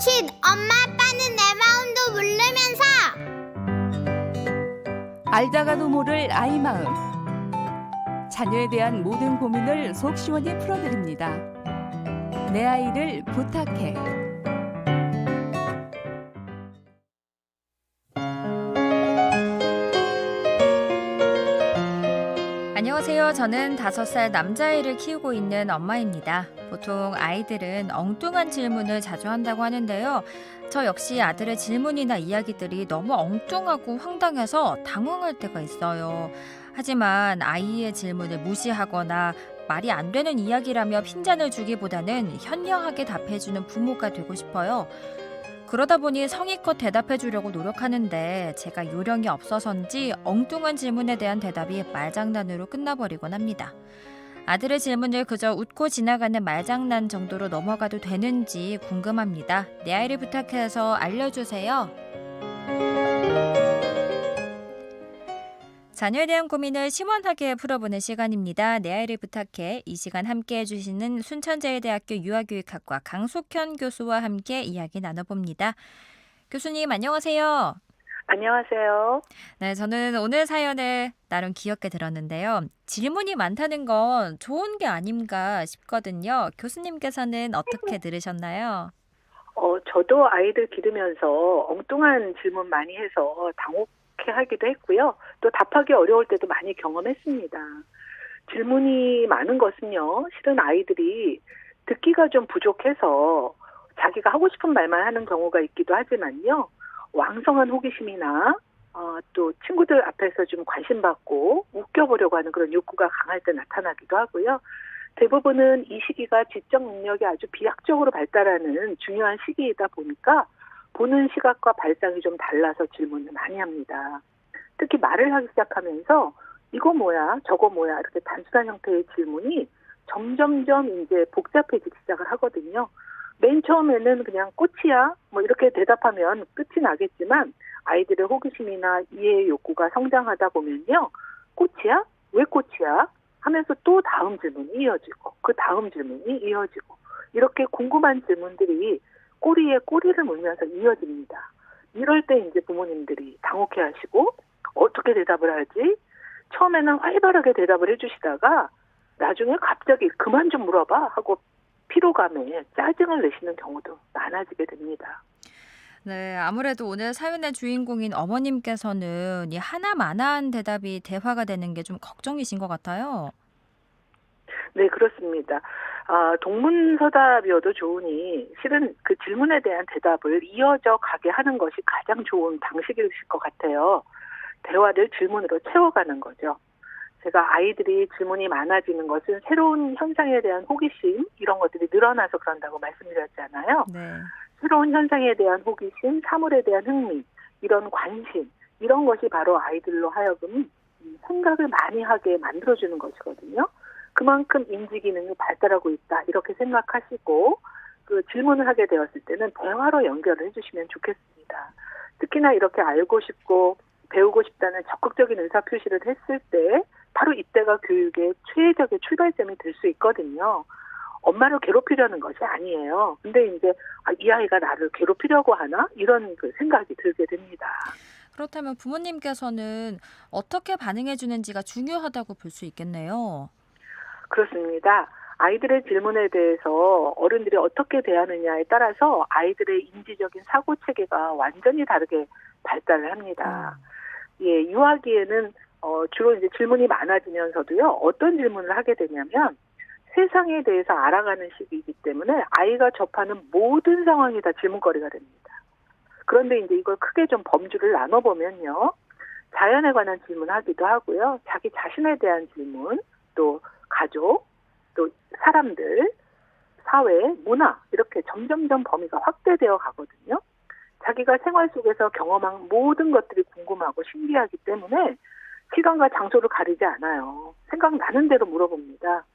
쉿! 엄마 아빠는 내 마음도 모르면서 알다가도 모를 아이 마음. 자녀에 대한 모든 고민을 속 시원히 풀어드립니다. 내 아이를 부탁해. 안녕하세요. 저는 5살 남자아이를 키우고 있는 엄마입니다. 보통 아이들은 엉뚱한 질문을 자주 한다고 하는데요. 저 역시 아들의 질문이나 이야기들이 너무 엉뚱하고 황당해서 당황할 때가 있어요. 하지만 아이의 질문을 무시하거나 말이 안 되는 이야기라며 핀잔을 주기보다는 현명하게 답해주는 부모가 되고 싶어요. 그러다 보니 성의껏 대답해 주려고 노력하는데 제가 요령이 없어서인지 엉뚱한 질문에 대한 대답이 말장난으로 끝나버리곤 합니다. 아들의 질문을 그저 웃고 지나가는 말장난 정도로 넘어가도 되는지 궁금합니다. 내 아이를 부탁해서 알려주세요. 자녀에 대한 고민을 시원하게 풀어보는 시간입니다. 내 아이를 부탁해. 이 시간 함께 해주시는 순천제일대학교 유아교육학과 강숙현 교수와 함께 이야기 나눠봅니다. 교수님 안녕하세요. 안녕하세요. 네, 저는 오늘 사연을 나름 귀엽게 들었는데요. 질문이 많다는 건 좋은 게 아닌가 싶거든요. 교수님께서는 어떻게 들으셨나요? 저도 아이들 기르면서 엉뚱한 질문 많이 해서 당혹해하기도 했고요. 또 답하기 어려울 때도 많이 경험했습니다. 질문이 많은 것은요. 실은 아이들이 듣기가 좀 부족해서 자기가 하고 싶은 말만 하는 경우가 있기도 하지만요. 왕성한 호기심이나 또 친구들 앞에서 좀 관심받고 웃겨보려고 하는 그런 욕구가 강할 때 나타나기도 하고요. 대부분은 이 시기가 지적 능력이 아주 비약적으로 발달하는 중요한 시기이다 보니까 보는 시각과 발상이 좀 달라서 질문을 많이 합니다. 특히 말을 하기 시작하면서 이거 뭐야, 저거 뭐야 이렇게 단순한 형태의 질문이 점점점 이제 복잡해지기 시작을 하거든요. 맨 처음에는 그냥 꽃이야 뭐 이렇게 대답하면 끝이 나겠지만 아이들의 호기심이나 이해의 욕구가 성장하다 보면요. 꽃이야? 왜 꽃이야? 하면서 또 다음 질문이 이어지고 그 다음 질문이 이어지고 이렇게 궁금한 질문들이 꼬리에 꼬리를 물면서 이어집니다. 이럴 때 이제 부모님들이 당혹해하시고 어떻게 대답을 하지? 처음에는 활발하게 대답을 해주시다가 나중에 갑자기 그만 좀 물어봐 하고 피로감에 짜증을 내시는 경우도 많아지게 됩니다. 네, 아무래도 오늘 사연의 주인공인 어머님께서는 이 하나만한 대답이 대화가 되는 게 좀 걱정이신 것 같아요. 네, 그렇습니다. 동문서답이어도 좋으니 실은 그 질문에 대한 대답을 이어져 가게 하는 것이 가장 좋은 방식일 것 같아요. 대화를 질문으로 채워가는 거죠. 제가 아이들이 질문이 많아지는 것은 새로운 현상에 대한 호기심 이런 것들이 늘어나서 그런다고 말씀드렸잖아요. 네. 새로운 현상에 대한 호기심, 사물에 대한 흥미, 이런 관심 이런 것이 바로 아이들로 하여금 생각을 많이 하게 만들어주는 것이거든요. 그만큼 인지 기능이 발달하고 있다 이렇게 생각하시고 그 질문을 하게 되었을 때는 대화로 연결을 해주시면 좋겠습니다. 특히나 이렇게 알고 싶고 배우고 싶다는 적극적인 의사표시를 했을 때 바로 이때가 교육의 최적의 출발점이 될 수 있거든요. 엄마를 괴롭히려는 것이 아니에요. 근데 이제 이 아이가 나를 괴롭히려고 하나? 이런 그 생각이 들게 됩니다. 그렇다면 부모님께서는 어떻게 반응해 주는지가 중요하다고 볼 수 있겠네요. 그렇습니다. 아이들의 질문에 대해서 어른들이 어떻게 대하느냐에 따라서 아이들의 인지적인 사고 체계가 완전히 다르게 발달을 합니다. 예, 유아기에는 주로 이제 질문이 많아지면서도요. 어떤 질문을 하게 되냐면 세상에 대해서 알아가는 시기이기 때문에 아이가 접하는 모든 상황이 다 질문거리가 됩니다. 그런데 이제 이걸 크게 좀 범주를 나눠보면요. 자연에 관한 질문하기도 하고요. 자기 자신에 대한 질문, 또 가족, 또 사람들, 사회, 문화 이렇게 점점점 범위가 확대되어 가거든요. 자기가 생활 속에서 경험한 모든 것들이 궁금하고 신기하기 때문에 시간과 장소를 가리지 않아요. 생각나는 대로 물어봅니다.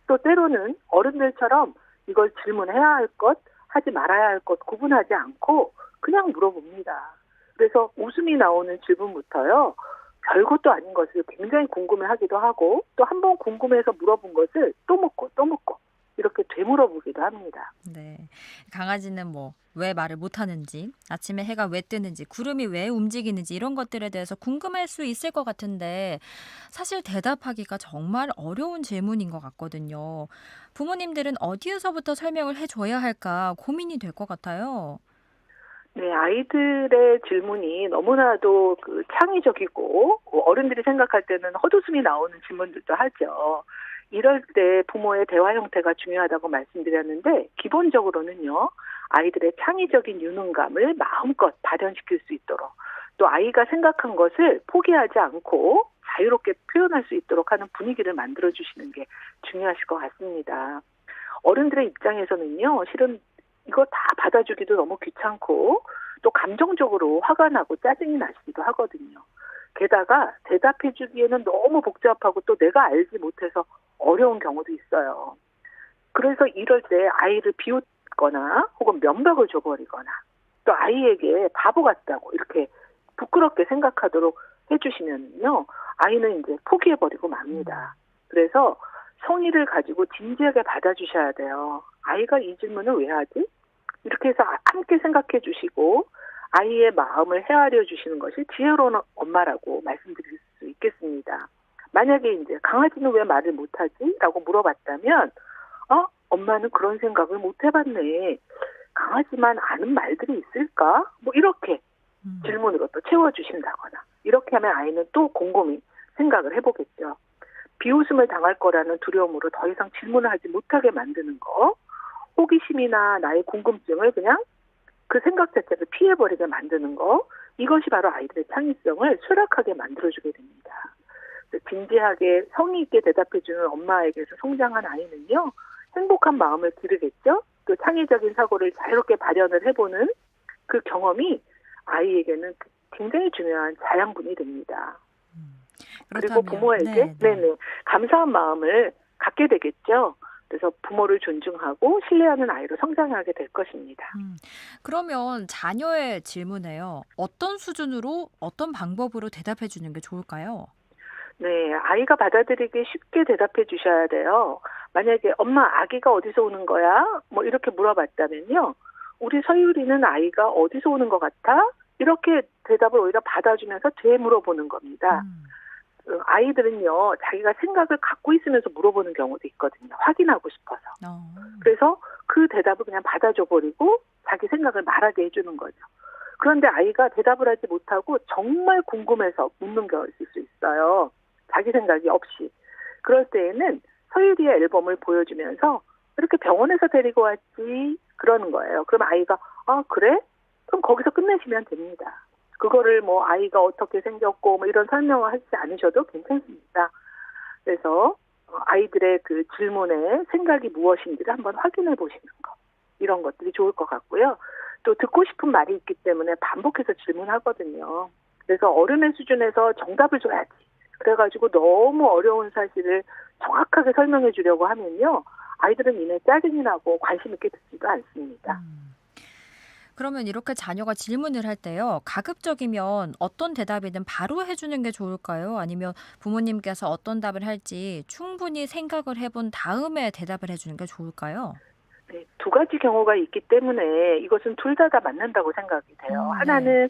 또 때로는 어른들처럼 이걸 질문해야 할 것, 하지 말아야 할 것 구분하지 않고 그냥 물어봅니다. 그래서 웃음이 나오는 질문부터요. 별것도 아닌 것을 굉장히 궁금해하기도 하고 또 한 번 궁금해서 물어본 것을 또 묻고 이렇게 되물어보기도 합니다. 네. 강아지는 뭐 왜 말을 못하는지, 아침에 해가 왜 뜨는지, 구름이 왜 움직이는지 이런 것들에 대해서 궁금할 수 있을 것 같은데 사실 대답하기가 정말 어려운 질문인 것 같거든요. 부모님들은 어디에서부터 설명을 해줘야 할까 고민이 될 것 같아요. 네, 아이들의 질문이 너무나도 창의적이고 어른들이 생각할 때는 헛웃음이 나오는 질문들도 하죠. 이럴 때 부모의 대화 형태가 중요하다고 말씀드렸는데 기본적으로는요. 아이들의 창의적인 유능감을 마음껏 발현시킬 수 있도록 또 아이가 생각한 것을 포기하지 않고 자유롭게 표현할 수 있도록 하는 분위기를 만들어주시는 게 중요하실 것 같습니다. 어른들의 입장에서는요. 실은 이거 다 받아주기도 너무 귀찮고 또 감정적으로 화가 나고 짜증이 나시기도 하거든요. 게다가 대답해 주기에는 너무 복잡하고 또 내가 알지 못해서 어려운 경우도 있어요. 그래서 이럴 때 아이를 비웃거나 혹은 면박을 줘버리거나 또 아이에게 바보 같다고 이렇게 부끄럽게 생각하도록 해주시면요. 아이는 이제 포기해버리고 맙니다. 그래서 성의를 가지고 진지하게 받아주셔야 돼요. 아이가 이 질문을 왜 하지? 이렇게 해서 함께 생각해 주시고 아이의 마음을 헤아려 주시는 것이 지혜로운 엄마라고 말씀드릴 수 있겠습니다. 만약에 이제 강아지는 왜 말을 못하지? 라고 물어봤다면 엄마는 그런 생각을 못 해봤네. 강아지만 아는 말들이 있을까? 뭐 이렇게 질문으로 또 채워주신다거나 이렇게 하면 아이는 또 곰곰이 생각을 해보겠죠. 비웃음을 당할 거라는 두려움으로 더 이상 질문을 하지 못하게 만드는 거, 호기심이나 나의 궁금증을 그냥 그 생각 자체를 피해버리게 만드는 거, 이것이 바로 아이들의 창의성을 쇠락하게 만들어주게 됩니다. 진지하게 성의 있게 대답해주는 엄마에게서 성장한 아이는요, 행복한 마음을 기르겠죠. 또 창의적인 사고를 자유롭게 발현을 해보는 그 경험이 아이에게는 굉장히 중요한 자양분이 됩니다. 그리고 부모에게 감사한 마음을 갖게 되겠죠. 그래서 부모를 존중하고 신뢰하는 아이로 성장하게 될 것입니다. 그러면 자녀의 질문에요. 어떤 수준으로 어떤 방법으로 대답해 주는 게 좋을까요? 네, 아이가 받아들이기 쉽게 대답해 주셔야 돼요. 만약에 엄마 아기가 어디서 오는 거야? 뭐 이렇게 물어봤다면요. 우리 서유리는 아이가 어디서 오는 것 같아? 이렇게 대답을 오히려 받아주면서 되물어보는 겁니다. 아이들은요, 자기가 생각을 갖고 있으면서 물어보는 경우도 있거든요. 확인하고 싶어서. 그래서 그 대답을 그냥 받아줘 버리고 자기 생각을 말하게 해주는 거죠. 그런데 아이가 대답을 하지 못하고 정말 궁금해서 묻는 경우가 있을 수 있어요. 자기 생각이 없이. 그럴 때에는 서유리의 앨범을 보여주면서 이렇게 병원에서 데리고 왔지 그러는 거예요. 그럼 아이가 그래? 그럼 거기서 끝내시면 됩니다. 그거를 뭐 아이가 어떻게 생겼고 뭐 이런 설명을 하지 않으셔도 괜찮습니다. 그래서 아이들의 그 질문에 생각이 무엇인지를 한번 확인해 보시는 거. 이런 것들이 좋을 것 같고요. 또 듣고 싶은 말이 있기 때문에 반복해서 질문하거든요. 그래서 어른의 수준에서 정답을 줘야지. 그래가지고 너무 어려운 사실을 정확하게 설명해 주려고 하면요. 아이들은 이내 짜증이 나고 관심 있게 듣지도 않습니다. 그러면 이렇게 자녀가 질문을 할 때요. 가급적이면 어떤 대답이든 바로 해주는 게 좋을까요? 아니면 부모님께서 어떤 답을 할지 충분히 생각을 해본 다음에 대답을 해주는 게 좋을까요? 네, 두 가지 경우가 있기 때문에 이것은 둘 다 맞는다고 생각이 돼요. 하나는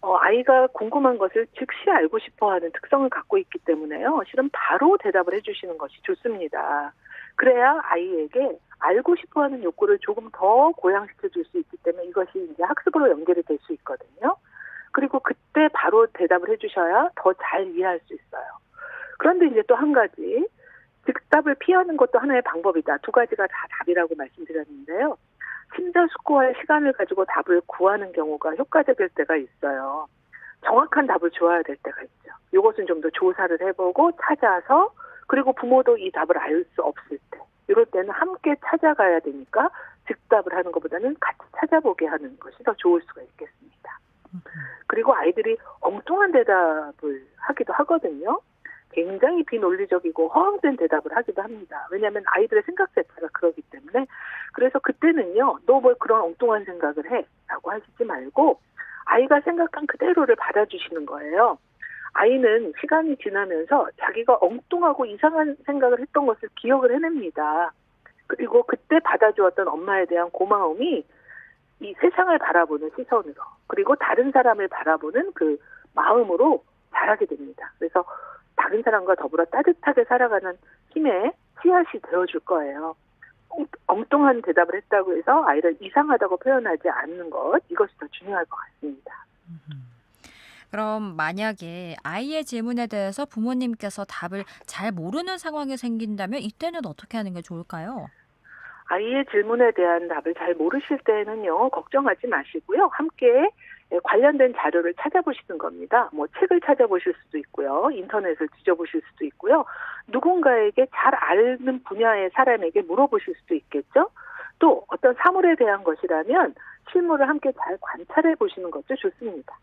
아이가 궁금한 것을 즉시 알고 싶어하는 특성을 갖고 있기 때문에요. 실은 바로 대답을 해주시는 것이 좋습니다. 그래야 아이에게 알고 싶어하는 욕구를 조금 더 고양시켜 줄 수 있기 때문에 이것이 이제 학습으로 연결이 될 수 있거든요. 그리고 그때 바로 대답을 해주셔야 더 잘 이해할 수 있어요. 그런데 이제 또 한 가지, 즉답을 피하는 것도 하나의 방법이다. 두 가지가 다 답이라고 말씀드렸는데요. 심사숙고할 시간을 가지고 답을 구하는 경우가 효과적일 때가 있어요. 정확한 답을 줘야 될 때가 있죠. 이것은 좀 더 조사를 해보고 찾아서 그리고 부모도 이 답을 알 수 없을 때 이럴 때는 함께 찾아가야 되니까 즉답을 하는 것보다는 같이 찾아보게 하는 것이 더 좋을 수가 있겠습니다. 그리고 아이들이 엉뚱한 대답을 하기도 하거든요. 굉장히 비논리적이고 허황된 대답을 하기도 합니다. 왜냐하면 아이들의 생각 자체가 그러기 때문에. 그래서 그때는요. 너 뭐 그런 엉뚱한 생각을 해? 라고 하시지 말고 아이가 생각한 그대로를 받아주시는 거예요. 아이는 시간이 지나면서 자기가 엉뚱하고 이상한 생각을 했던 것을 기억을 해냅니다. 그리고 그때 받아주었던 엄마에 대한 고마움이 이 세상을 바라보는 시선으로 그리고 다른 사람을 바라보는 그 마음으로 자라게 됩니다. 그래서 다른 사람과 더불어 따뜻하게 살아가는 힘의 씨앗이 되어줄 거예요. 엉뚱한 대답을 했다고 해서 아이를 이상하다고 표현하지 않는 것, 이것이 더 중요할 것 같습니다. 그럼 만약에 아이의 질문에 대해서 부모님께서 답을 잘 모르는 상황이 생긴다면 이때는 어떻게 하는 게 좋을까요? 아이의 질문에 대한 답을 잘 모르실 때는요, 걱정하지 마시고요. 함께 관련된 자료를 찾아보시는 겁니다. 뭐 책을 찾아보실 수도 있고요. 인터넷을 뒤져보실 수도 있고요. 누군가에게 잘 아는 분야의 사람에게 물어보실 수도 있겠죠. 또 어떤 사물에 대한 것이라면 실물을 함께 잘 관찰해 보시는 것도 좋습니다.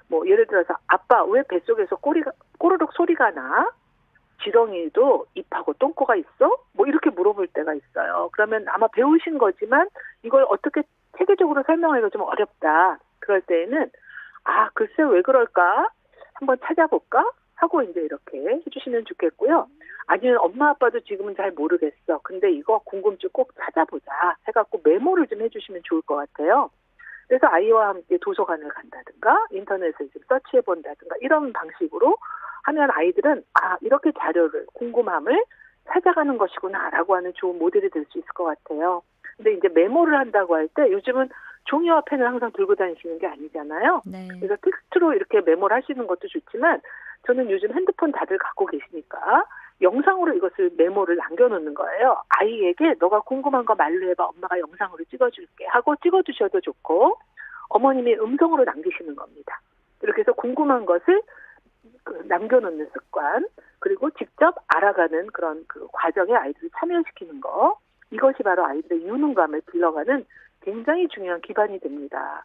뭐 예를 들어서 아빠 왜 뱃속에서 꼬르륵 소리가 나? 지렁이도 잎하고 똥꼬가 있어? 뭐 이렇게 물어볼 때가 있어요. 그러면 아마 배우신 거지만 이걸 어떻게 체계적으로 설명하기가 좀 어렵다. 그럴 때에는 글쎄 왜 그럴까? 한번 찾아볼까? 하고 이제 이렇게 해주시면 좋겠고요. 아니면 엄마 아빠도 지금은 잘 모르겠어. 근데 이거 궁금증 꼭 찾아보자 해갖고 메모를 좀 해주시면 좋을 것 같아요. 그래서 아이와 함께 도서관을 간다든가 인터넷을 좀 서치해본다든가 이런 방식으로 하면 아이들은 이렇게 자료를 궁금함을 찾아가는 것이구나라고 하는 좋은 모델이 될 수 있을 것 같아요. 근데 이제 메모를 한다고 할 때 요즘은 종이와 펜을 항상 들고 다니시는 게 아니잖아요. 네. 그래서 텍스트로 이렇게 메모를 하시는 것도 좋지만 저는 요즘 핸드폰 다들 갖고 계시니까 영상으로 이것을 메모를 남겨놓는 거예요. 아이에게 너가 궁금한 거 말로 해봐. 엄마가 영상으로 찍어줄게 하고 찍어주셔도 좋고 어머님이 음성으로 남기시는 겁니다. 이렇게 해서 궁금한 것을 남겨놓는 습관 그리고 직접 알아가는 그런 그 과정에 아이들을 참여시키는 거 이것이 바로 아이들의 유능감을 길러가는 굉장히 중요한 기반이 됩니다.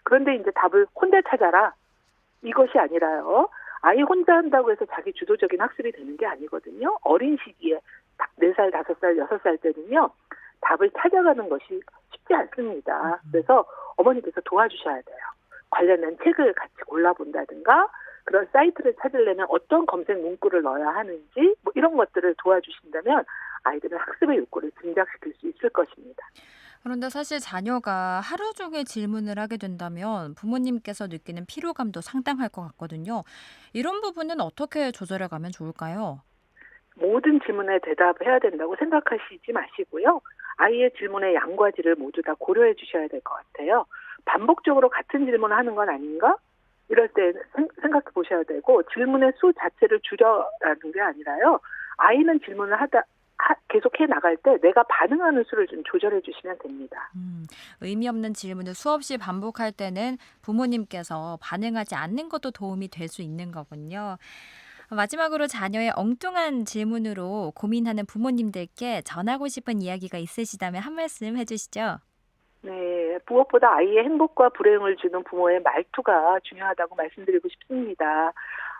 그런데 이제 답을 혼자 찾아라 이것이 아니라요. 아이 혼자 한다고 해서 자기 주도적인 학습이 되는 게 아니거든요. 어린 시기에 4살, 5살, 6살 때는요. 답을 찾아가는 것이 쉽지 않습니다. 그래서 어머니께서 도와주셔야 돼요. 관련된 책을 같이 골라본다든가 그런 사이트를 찾으려면 어떤 검색 문구를 넣어야 하는지 뭐 이런 것들을 도와주신다면 아이들은 학습의 욕구를 증장시킬 수 있을 것입니다. 그런데 사실 자녀가 하루 종일 질문을 하게 된다면 부모님께서 느끼는 피로감도 상당할 것 같거든요. 이런 부분은 어떻게 조절해 가면 좋을까요? 모든 질문에 대답해야 된다고 생각하시지 마시고요. 아이의 질문의 양과 질을 모두 다 고려해 주셔야 될 것 같아요. 반복적으로 같은 질문을 하는 건 아닌가? 이럴 때 생각해 보셔야 되고 질문의 수 자체를 줄여라는 게 아니라요. 아이는 질문을 계속 해 나갈 때 내가 반응하는 수를 좀 조절해 주시면 됩니다. 의미 없는 질문을 수없이 반복할 때는 부모님께서 반응하지 않는 것도 도움이 될 수 있는 거군요. 마지막으로 자녀의 엉뚱한 질문으로 고민하는 부모님들께 전하고 싶은 이야기가 있으시다면 한 말씀 해주시죠. 네, 무엇보다 아이의 행복과 불행을 주는 부모의 말투가 중요하다고 말씀드리고 싶습니다.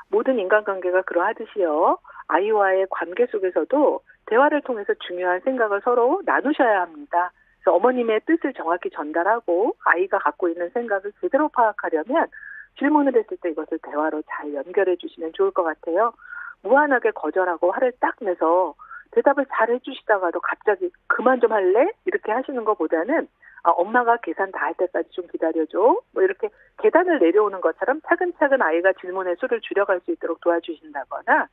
모든 인간관계가 그러하듯이요. 아이와의 관계 속에서도 대화를 통해서 중요한 생각을 서로 나누셔야 합니다. 그래서 어머님의 뜻을 정확히 전달하고 아이가 갖고 있는 생각을 제대로 파악하려면 질문을 했을 때 이것을 대화로 잘 연결해 주시면 좋을 것 같아요. 무한하게 거절하고 화를 딱 내서 대답을 잘 해주시다가도 갑자기 그만 좀 할래? 이렇게 하시는 것보다는 엄마가 계산 다 할 때까지 좀 기다려줘. 뭐 이렇게 계단을 내려오는 것처럼 차근차근 아이가 질문의 수를 줄여갈 수 있도록 도와주신다거나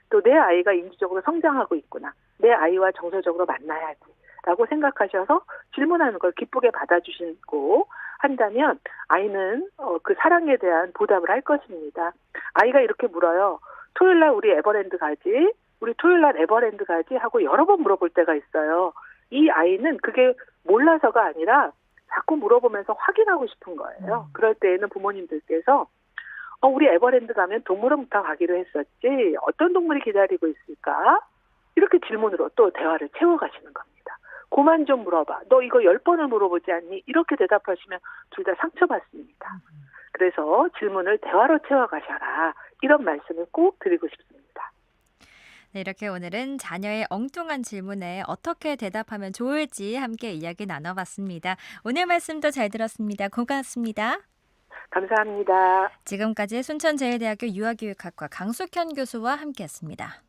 또 내 아이가 인지적으로 성장하고 있구나. 내 아이와 정서적으로 만나야지. 라고 생각하셔서 질문하는 걸 기쁘게 받아주시고 한다면 아이는 그 사랑에 대한 보답을 할 것입니다. 아이가 이렇게 물어요. 토요일날 우리 에버랜드 가지? 우리 토요일날 에버랜드 가지? 하고 여러 번 물어볼 때가 있어요. 이 아이는 그게 몰라서가 아니라 자꾸 물어보면서 확인하고 싶은 거예요. 그럴 때에는 부모님들께서 우리 에버랜드 가면 동물원부터 가기로 했었지. 어떤 동물이 기다리고 있을까? 이렇게 질문으로 또 대화를 채워가시는 겁니다. 그만 좀 물어봐. 너 이거 10번을 물어보지 않니? 이렇게 대답하시면 둘 다 상처받습니다. 그래서 질문을 대화로 채워가셔라. 이런 말씀을 꼭 드리고 싶습니다. 네, 이렇게 오늘은 자녀의 엉뚱한 질문에 어떻게 대답하면 좋을지 함께 이야기 나눠봤습니다. 오늘 말씀도 잘 들었습니다. 고맙습니다. 감사합니다. 지금까지 순천제일대학교 유아교육학과 강숙현 교수와 함께했습니다.